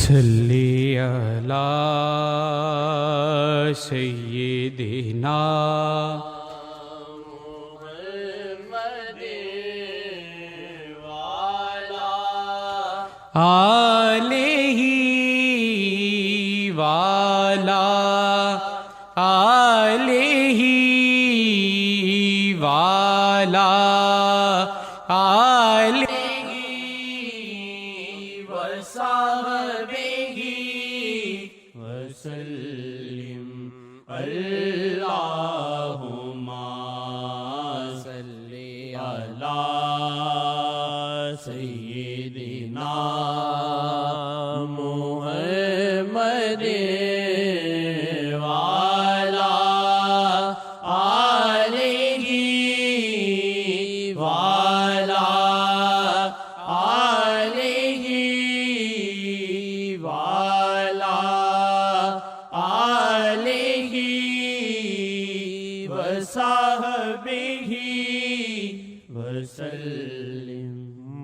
صلی علی سیدنا آلہ والا آلہ والا آلہ وصحبہ وسلم اللہم صلی علی سیدنا محمد والا آلہ والا آلہ والا آلہ وصحبہ وسلم۔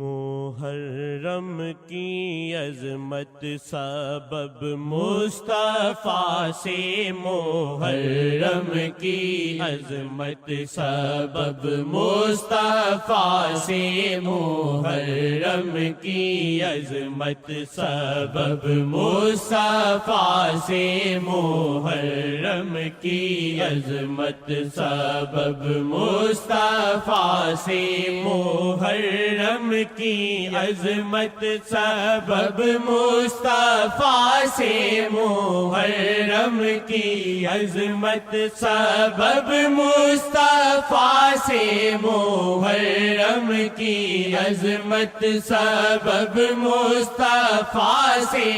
محرم کی عظمت سبب مصطفیٰ سے، محرم کی عظمت سبب مصطفیٰ سے، محرم کی عظمت سبب مصطفیٰ سے، محرم کی عظمت سبب مصطفیٰ سے، محرم کی عظمت سبب مصطفیٰ سے، محرم کی عظمت سبب مصطفیٰ سے، محرم کی عظمت سبب مصطفیٰ سے،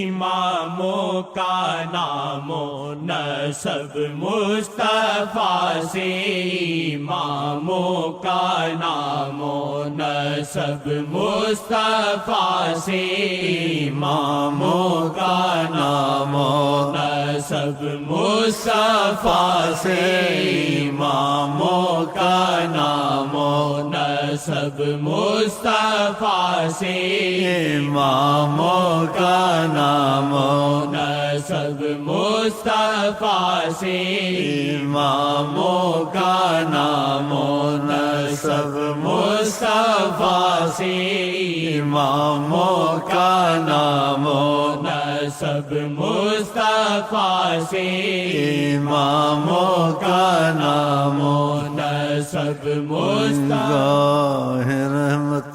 اماموں کا نام و نسب مصطفیٰ سے، اماموں کا نام و نسب مصطفیٰ سے، اماموں کا نام و نسب مصطفیٰ سے، اماموں کا نام و نسب مصطفیٰ سے، اماموں کا نام و نسب مصطفیٰ سے، اماموں کا نام و نسب مصطفیٰ سے، اماموں کا نام و نسب مصطفیٰ سے، اماموں کا نام و نسب مصطفیٰ۔ رحمت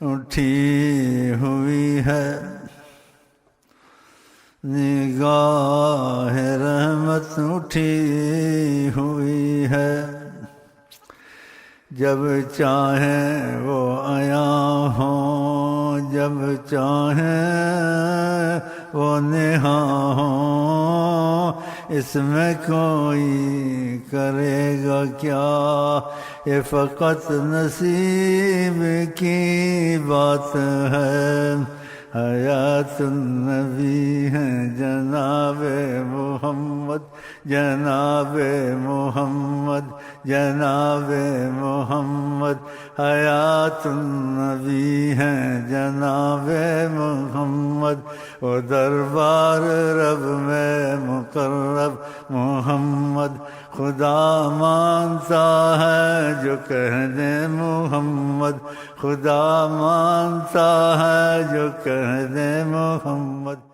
اٹھی ہوئی ہے، نگاہ رحمت اٹھی ہوئی ہے، جب چاہیں وہ آیا ہوں، جب چاہیں وہ نہاں ہوں، اس میں کوئی کرے گا کیا، یہ فقط نصیب کی بات ہے۔ حیات النبی ہے جناب محمد، جناب محمد، جناب محمد، حیات النبی ہے جناب محمد، وہ دربار رب میں مقرب محمد، خدا مانتا ہے جو کہہ دے محمد، خدا مانتا ہے جو کہہ دے محمد۔